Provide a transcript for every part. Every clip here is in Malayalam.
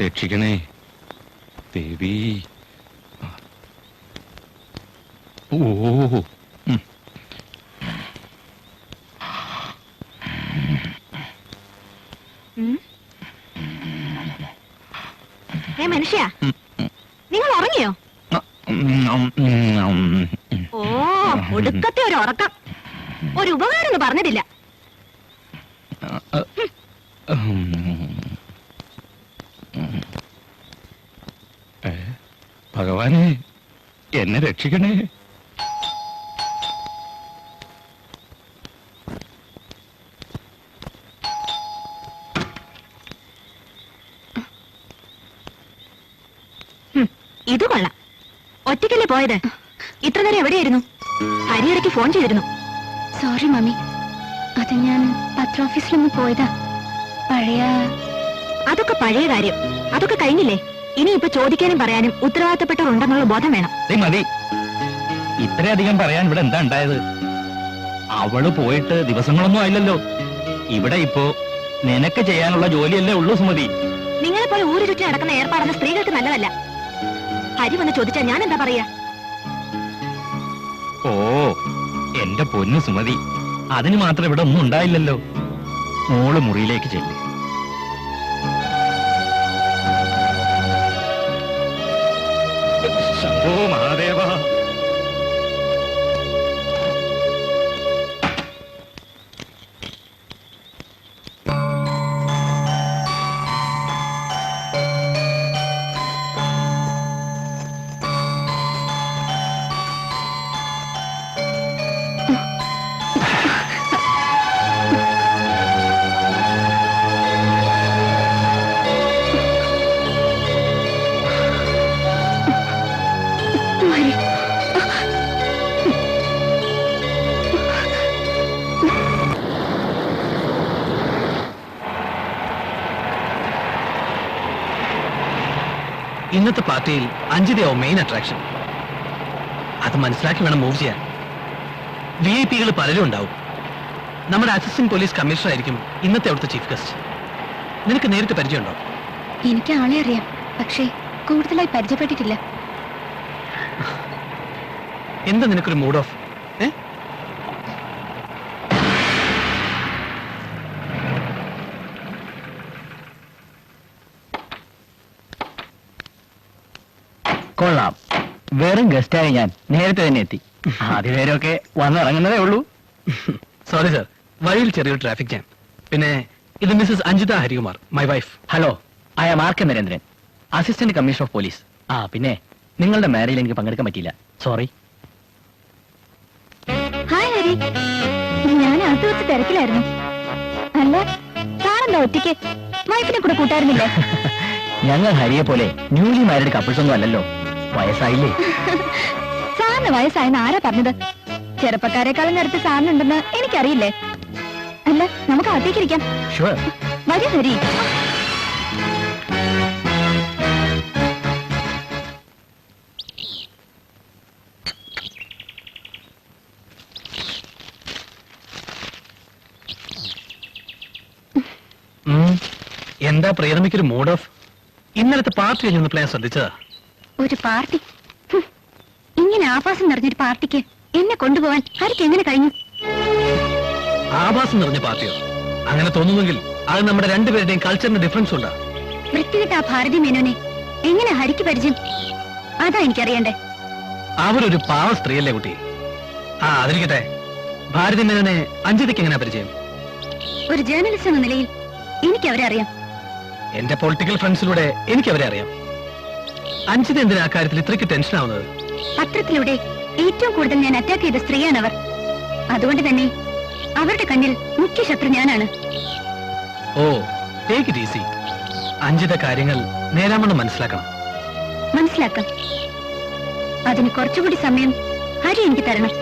രക്ഷിക്കണേ ദേവി. ഓ മനുഷ്യ, നിങ്ങൾ ഉറങ്ങിയോ? ഓ, ഒടുക്കത്തെ ഒരു ഉറക്കം. ഒരു ഉപകാരം ഒന്നും പറഞ്ഞിട്ടില്ല. ഭഗവാനെ, എന്നെ രക്ഷിക്കണേ. ഇത് കൊള്ളാം. ഒറ്റയ്ക്കല്ലേ പോയത്? ഇത്ര നേരം എവിടെയായിരുന്നു? ഹരിയിടയ്ക്ക് ഫോൺ ചെയ്തിരുന്നു. സോറി മമ്മി, അത് ഞാൻ പത്രോഫീസിലൊന്ന് പോയതാ. അതൊക്കെ പഴയ കാര്യം. അതൊക്കെ കഴിഞ്ഞില്ലേ? ഇനിയിപ്പോ ചോദിക്കാനും പറയാനും ഉത്തരവാദിത്തപ്പെട്ടവരുണ്ടെന്നുള്ള ബോധം വേണം. മതി, ഇത്രയധികം പറയാൻ ഇവിടെ എന്താ ഉണ്ടായത്? അവള് പോയിട്ട് ദിവസങ്ങളൊന്നും ആയില്ലല്ലോ. ഇവിടെ ഇപ്പോ നിനക്ക് ചെയ്യാനുള്ള ജോലിയല്ലേ ഉള്ളൂ സുമതി. നിങ്ങളെ പോലെ ഊരു ചുറ്റി നടക്കുന്ന ഏർപ്പാടെന്ന് സ്ത്രീകൾക്ക് നല്ലതല്ല. ഹരി വന്ന് ചോദിച്ചാ ഞാൻ എന്താ പറയാ? ഓ എന്റെ പൊന്നു സുമതി, അതിന് മാത്രം ഇവിടെ ഒന്നും ഉണ്ടായില്ലല്ലോ. മോള് മുറിയിലേക്ക് ചെല്ല്. ശംഭോ മഹാദേവ. ഇന്നത്തെ പാർട്ടിയിൽ അഞ്ജിതയാവും മെയിൻ അട്രാക്ഷൻ. അത് മനസ്സിലാക്കി വേണം മൂവ് ചെയ്യാൻ. VIP-കൾ പലരും ഉണ്ടാവും. നമ്മുടെ അസിസ്റ്റന്റ് പോലീസ് കമ്മീഷണർ ആയിരിക്കും ഇന്നത്തെ അവിടുത്തെ ചീഫ് ഗസ്റ്റ്. നിനക്ക് നേരിട്ട് പരിചയമുണ്ടോ? എനിക്ക് ആളെ അറിയാം, പക്ഷേ കൂടുതലായി പരിചയപ്പെട്ടിട്ടില്ല. എന്താ നിനക്കൊരു മൂഡ് ഓഫ്? കൊള്ളാം, വെറും ഗസ്റ്റായി ഞാൻ നേരത്തെ തന്നെ എത്തി. ആദ്യപേരൊക്കെ വന്നിറങ്ങുന്നതേ ഉള്ളൂ. സോറി സർ, വഴിയിൽ ചെറിയൊരു ട്രാഫിക് ജാം. പിന്നെ ഇത് Mrs Anjitha Harikumar, my wife. Hello, I am R K Narendran, assistant commissioner of police. പിന്നെ നിങ്ങളുടെ മാരേജിൽ എനിക്ക് പങ്കെടുക്കാൻ പറ്റിയില്ല, സോറി. ഹായ് ഹരി, ഞാൻ അകത്ത് വെച്ച് തിരക്കിലായിരുന്നു. അല്ല, സാറെന്താ ഒറ്റയ്ക്ക്? വൈഫിനെ കൂടെ കൂട്ടായിരുന്നില്ലേ? ഞങ്ങൾ ഹരിയെ പോലെ ന്യൂലി മാരീഡ് കപ്പിൾസ് ഒന്നും അല്ലല്ലോ, വയസ്സായില്ലേ. സാറിന് വയസ്സായെന്ന് ആരാ പറഞ്ഞത്? ചെറുപ്പക്കാരെക്കാളും നേരത്തെ സാറിനുണ്ടെന്ന് എനിക്കറിയില്ലേ. അല്ല, നമുക്ക് അകത്തേക്കിരിക്കാം. ഷുവർ. വരൂ ഹരി. എന്താ പ്രിയതമയ്ക്കൊരു മൂഡ് ഓഫ്? ഇന്നലത്തെ പാർട്ടി കഴിഞ്ഞൊന്ന് ഞാൻ ശ്രദ്ധിച്ചതാ. ഒരു പാർട്ടി? ഇങ്ങനെ ആഭാസം നിറഞ്ഞൊരു പാർട്ടിക്ക് എന്നെ കൊണ്ടുപോകാൻ ഹരിക്ക് എങ്ങനെ കഴിഞ്ഞു? ആഭാസം നിറഞ്ഞ പാർട്ടിയോ? അങ്ങനെ തോന്നുമെങ്കിൽ അത് നമ്മുടെ രണ്ടുപേരുടെയും കൾച്ചറിന് ഡിഫറൻസ് ഉണ്ടാ. വൃത്തികെട്ട ആ ഭാരതി മേനോനെ എങ്ങനെ ഹരിക്ക് പരിചയം? അതാ എനിക്കറിയണ്ടേ. അവരൊരു പാവ സ്ത്രീയല്ലേ കുട്ടി. അതിരിക്കട്ടെ, ഭാരതി മേനോനെ അഞ്ജിതയ്ക്ക് എങ്ങനെ പരിചയം? ഒരു ജേർണലിസ്റ്റ് എന്ന നിലയിൽ എനിക്ക് അവരെ അറിയാം. എന്റെ പൊളിറ്റിക്കൽ ഫ്രണ്ട്സിലൂടെ എനിക്ക് അവരെ അറിയാം. അഞ്ജിത എന്തിനാ ആ കാര്യത്തിൽ ഇത്രയ്ക്ക് ടെൻഷൻ ആവുന്നത്? പത്രത്തിലൂടെ ഏറ്റവും കൂടുതൽ ഞാൻ അറ്റാക്ക് ചെയ്ത സ്ത്രീയാണ് അവർ. അതുകൊണ്ട് തന്നെ അവരുടെ കണ്ണിൽ മുഖ്യ ശത്രു ഞാനാണ്. ഓ, ടേക്ക് ഇറ്റ് ഈസി. അഞ്ജിത കാര്യങ്ങൾ നേരാമണ്ണം മനസ്സിലാക്കണം. മനസ്സിലാക്കാം. അതിന് കുറച്ചുകൂടി സമയം ഹരി എനിക്ക് തരണം.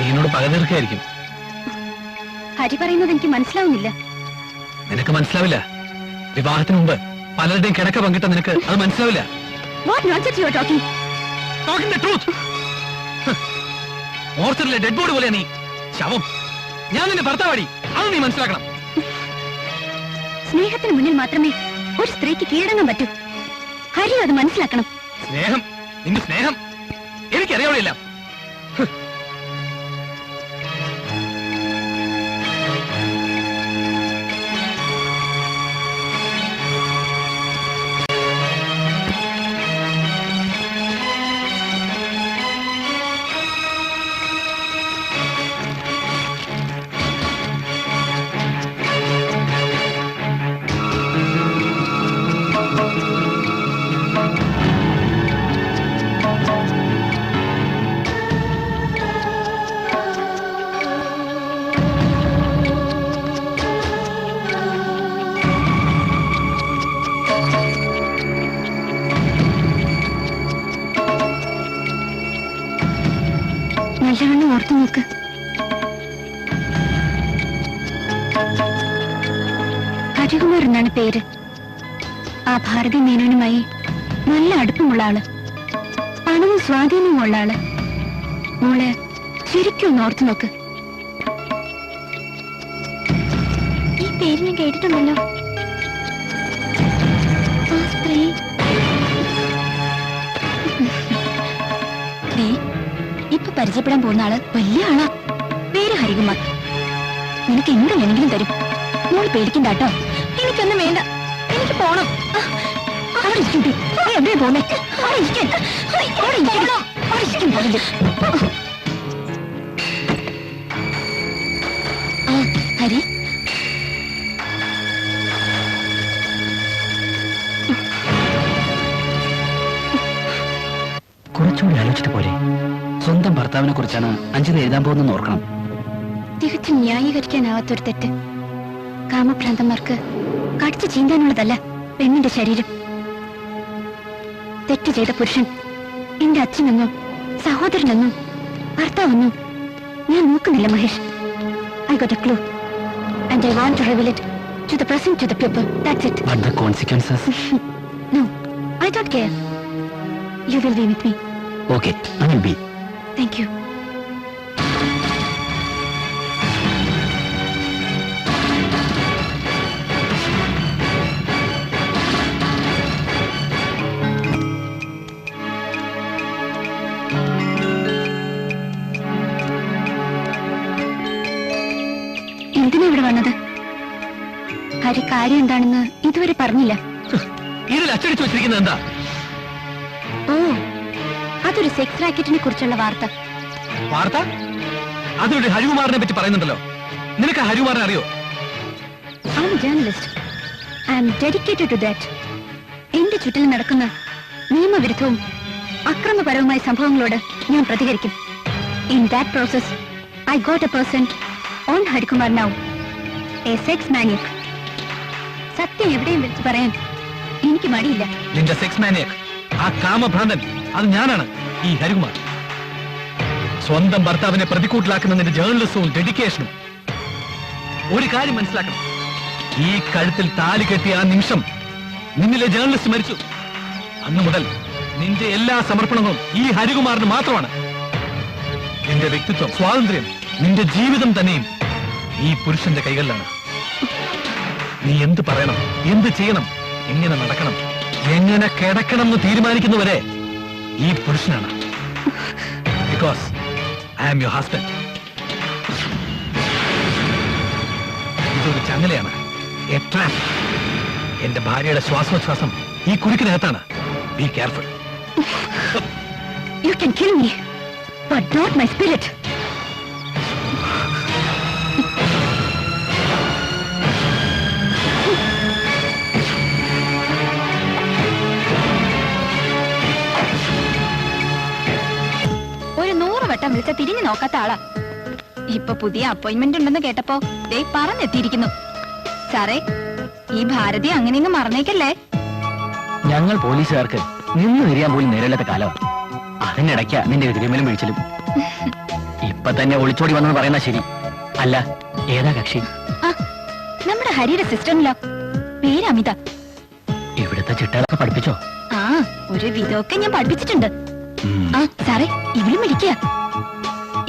എന്നോട് പക തീർക്കായിരിക്കും. ഹരി പറയുന്നത് എനിക്ക് മനസ്സിലാവുന്നില്ല. നിനക്ക് മനസ്സിലാവില്ല. വിവാഹത്തിന് മുമ്പ് പലരുടെയും കിടക്ക പങ്കിട്ട നിനക്ക് അത് മനസ്സിലാവില്ല. What nonsense you are talking? Talking the truth. മോർച്ചറിലെ ഡെഡ് ബോഡി പോലെ നീ ശവം. ഞാൻ നിന്റെ ഭർത്താവാടി, അത് നീ മനസ്സിലാക്കണം. സ്നേഹത്തിന് മുന്നിൽ മാത്രമേ ഒരു സ്ത്രീക്ക് കീഴടങ്ങാൻ പറ്റൂ. ഹരി അത് മനസ്സിലാക്കണം. സ്നേഹം, നിന്റെ സ്നേഹം എനിക്കറിയാവില്ല. നല്ലവണ്ണം ഓർത്തു നോക്ക്. ഹരികുമാർ എന്നാണ് പേര്. ആ ഭാരതി മേനോനുമായി നല്ല അടുപ്പമുള്ള ആള്, പണവും സ്വാധീനവും ഉള്ള ആള്. മോള് ശരിക്കും ഒന്ന് ഓർത്തു നോക്ക്. ഈ പേര് ഞാൻ കേട്ടിട്ടുണ്ടല്ലോ. ആ സ്ത്രീ ഇപ്പൊ പരിചയപ്പെടാൻ പോകുന്ന ആള് വലിയ ആളാ. പേര് ഹരികുമാർ. നിനക്ക് എന്ത് വേണമെങ്കിലും തരും. മോള് പേടിക്കണ്ട കേട്ടോ. എനിക്കൊന്നും വേണ്ട, എനിക്ക് പോണം. അവിടെ ഇരിക്കട്ടെ. നീ എവിടെയാ പോന്നെ? അവിടെ ഇരിക്കാൻ. അവിടെ ഇരിക്കണം. അവിടെ ഇരിക്കാൻ പോകില്ല. ആ ഹരി, കുറച്ചുകൂടി ആലോചിച്ചിട്ട് പോരെ? സ്വന്തം ഭർത്താവിനെ കുറിച്ചാണ് അഞ്ജിത എഴുതാൻ പോകുന്നെന്ന് ഓർക്കണം. തികച്ചും ന്യായീകരിക്കാനാവാത്തൊരു തെറ്റ്. കാമഭ്രാന്തന്മാർക്ക് കടിച്ചു ചീന്താനുള്ളതല്ല പെണ്ണിന്റെ ശരീരം. തെറ്റ് ചെയ്ത പുരുഷൻ എന്റെ അച്ഛനെന്നോ സഹോദരനെന്നോ ഭർത്താവെന്നോ ഞാൻ നോക്കുന്നില്ല Mahesh. I got A clue and I want to reveal it to the present, to the people. That's it. But the consequences? No, I don't care. You will be with me. Okay, I will be. Thank you. എന്തിനാ ഇവിടെ വന്നത്? ഹരി കാര്യം എന്താണെന്ന് ഇതുവരെ പറഞ്ഞില്ല. ഇതിൽ അച്ചടിച്ചു വെച്ചിരിക്കുന്നത് എന്താ? ഓ, അതൊരു സെക്സ് റാക്കറ്റിനെ കുറിച്ചുള്ള വാർത്ത. വാർത്ത? അതൊരു ഹരികുമാറിനെ പറ്റി പറയുന്നുണ്ടല്ലോ. നിനക്ക് ഹരികുമാറിനെ അറിയോ? I am journalist. I am dedicated to that. എന്റെ ചുറ്റിലും നടക്കുന്ന നിയമവിരുദ്ധവും അക്രമപരവുമായ സംഭവങ്ങളോട് ഞാൻ പ്രതികരിക്കും. In that process I got a person on Harikumar now, a sex maniac. സത്യം എവിടെയും വിളിച്ചു പറയാൻ എനിക്ക് മടിയില്ല. നിന്റെ സെക്സ് മാനിയക്, ആ കാമഭ്രാന്തൻ, അത് ഞാനാണ്, ഈ ഹരികുമാർ. സ്വന്തം ഭർത്താവിനെ പ്രതിക്കൂട്ടിലാക്കുന്ന നിന്റെ ജേർണലിസവും ഡെഡിക്കേഷനും. ഒരു കാര്യം മനസ്സിലാക്കണം, ഈ കഴുത്തിൽ താലി കെട്ടിയ ആ നിമിഷം നിന്നിലെ ജേർണലിസ്റ്റ് മരിച്ചു. അന്നു മുതൽ നിന്റെ എല്ലാ സമർപ്പണങ്ങളും ഈ ഹരികുമാറിന് മാത്രമാണ്. നിന്റെ വ്യക്തിത്വം, സ്വാതന്ത്ര്യം, നിന്റെ ജീവിതം തന്നെയും ഈ പുരുഷന്റെ കൈകളിലാണ്. നീ എന്ത് പറയണം, എന്ത് ചെയ്യണം, എങ്ങനെ നടക്കണം, എങ്ങനെ കിടക്കണം എന്ന് തീരുമാനിക്കുന്നവരെ ഈ പുരുഷനാണ്. Because I am your husband. ഇതൊരു ചങ്ങലയാണ്, എ ട്രാപ്പ്. എന്റെ ഭാര്യയുടെ ശ്വാസോച്ഛ്വാസം ഈ കുരുക്കിനകത്താണ്. Be careful. You can kill me, but not my spirit. ഒരു 100 വട്ടം വിളിച്ച തിരിഞ്ഞു നോക്കാത്ത ആളാ. ഇപ്പൊ പുതിയ അപ്പോയിന്റ്മെന്റ് ഉണ്ടെന്ന് കേട്ടപ്പോ ദേ പറഞ്ഞെത്തിയിരിക്കുന്നു. സാറേ, ഈ ഭാരതി അങ്ങനെയൊന്നും മറന്നേക്കല്ലേ. ഞങ്ങൾ പോലീസുകാർക്ക് നിന്ന് തിരിയാൻ പോലും നേരില്ലാത്ത കാലം. അതിനിടയ്ക്ക നിന്റെ തിരുമലും വീഴ്ചലും. ഇപ്പൊ തന്നെ ഒളിച്ചോടി വന്നെന്ന് പറയുന്ന ശരി. അല്ല ഏതാ കക്ഷി? ആ നമ്മുടെ ഹരിയുടെ സിസ്റ്ററിനല്ലോ, പേര് അമിത. ഇവിടുത്തെ ചിട്ടകളൊക്കെ പഠിപ്പിച്ചോ? ആ ഒരു വിധമൊക്കെ ഞാൻ പഠിപ്പിച്ചിട്ടുണ്ട്. ഉം. ആ സാറേ ഇവളും വിളിക്കുക.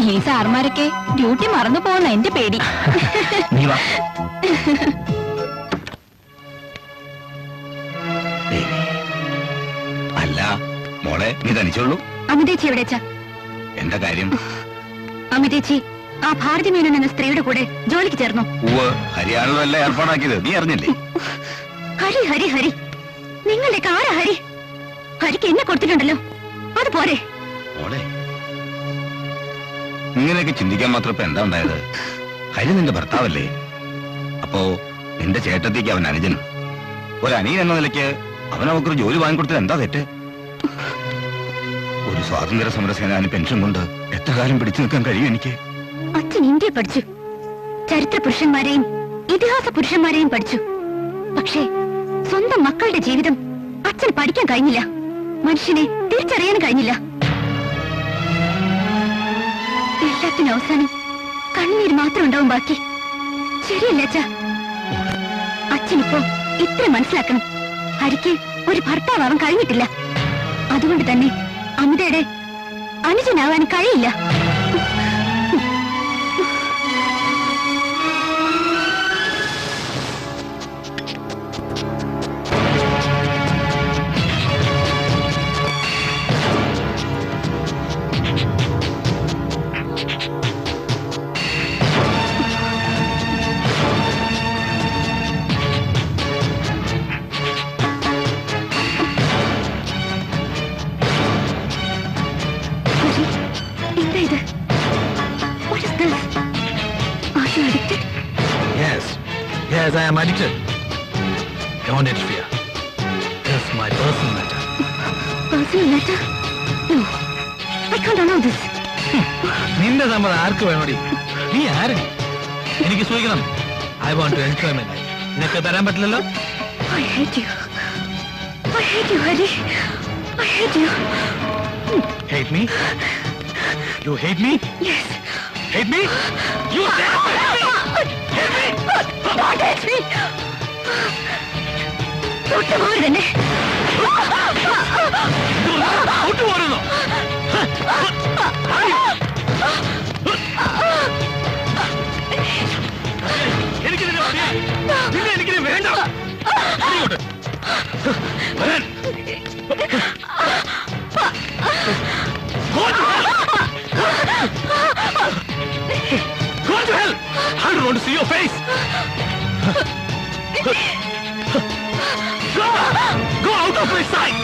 ഈ സാർമാരൊക്കെ ഡ്യൂട്ടി മറന്നു പോകുന്ന എന്റെ പേടി. നീ വാ. അല്ല മോളെ, നീ തനിച്ചുള്ളൂ? അമിതേച്ചി എവിടെച്ചാ? എന്താ കാര്യം? അമിതേച്ചി ആ ഭാരതി മേനോൻ എന്ന സ്ത്രീയുടെ കൂടെ ജോലിക്ക് ചേർന്നു. ഉവ്വ്, ഹരിയാണല്ലോ എല്ലാം ഏർപ്പാടാക്കിയത്, നീ അറിഞ്ഞില്ലേ? ഹരി ഹരി ഹരി, നിങ്ങളുടെ ആരാ ഹരി? ഹരിക്ക് എന്നെ കൊടുത്തിട്ടുണ്ടല്ലോ, അത് പോരെ? മോളെ, ഇങ്ങനെയൊക്കെ ചിന്തിക്കാൻ മാത്രം ഇപ്പൊ എന്താ ഉണ്ടായത്? ഹരി നിന്റെ ഭർത്താവല്ലേ? അപ്പോ നിന്റെ ചേട്ടത്തേക്ക് അവൻ അനുജൻ. ഒരു അനിയൻ എന്ന നിലയ്ക്ക് അവൻ അവക്കൊരു ജോലി വാങ്ങിക്കൊടുത്തത് എന്താ തെറ്റ്? ഒരു സ്വാതന്ത്ര്യ സമര സേനാനി പെൻഷൻ കൊണ്ട് എത്ര കാലം പിടിച്ചു നിൽക്കാൻ കഴിയും എനിക്ക്? അച്ഛൻ ഇന്ത്യ പഠിച്ചു, ചരിത്ര പുരുഷന്മാരെയും ഇതിഹാസ പുരുഷന്മാരെയും പഠിച്ചു. പക്ഷേ സ്വന്തം മക്കളുടെ ജീവിതം അച്ഛൻ പഠിക്കാൻ കഴിഞ്ഞില്ല, മനുഷ്യനെ തിരിച്ചറിയാൻ കഴിഞ്ഞില്ല. എല്ലാത്തിനും അവസാനം കണ്ണീര് മാത്രം ഉണ്ടാവും ബാക്കി. ശരിയല്ല അച്ഛ? അച്ഛനിപ്പോ ഇത്ര മനസ്സിലാക്കണം, ഹരിക്ക് ഒരു ഭർത്താവാൻ കഴിഞ്ഞിട്ടില്ല. അതുകൊണ്ട് തന്നെ അമിതയുടെ അനുജനാവാൻ കഴിയില്ല. എന്താ ഇത്? What is this? Are you addicted? Yes, I am addicted. Don't interfere. It's my personal matter. Personal matter? No, I can't allow this. നിന്റെ സമ്മതം ആർക്ക് വേണോടി? നീ ആരടി? എനിക്ക് സൂഹിക്കണം. I want to enjoy my life. നിനക്ക് തരാൻ പറ്റില്ലല്ലോ? I hate you. I hate you, Hari. I hate you. Hate me? You hate me? Yes. Hate me? You hate me? Don't hate me. തൊട്ടുപോകരുത് എന്നെ. ഒട്ടുപോരുന്നോ? എനിക്ക് നിന്നെ മതിയായി. നിന്നെ എനിക്കിനി വേണ്ട. ഇങ്ങോട്ട്. വരാൻ. Go to hell! Go to hell! I don't want to see your face. Go! Go out of my sight!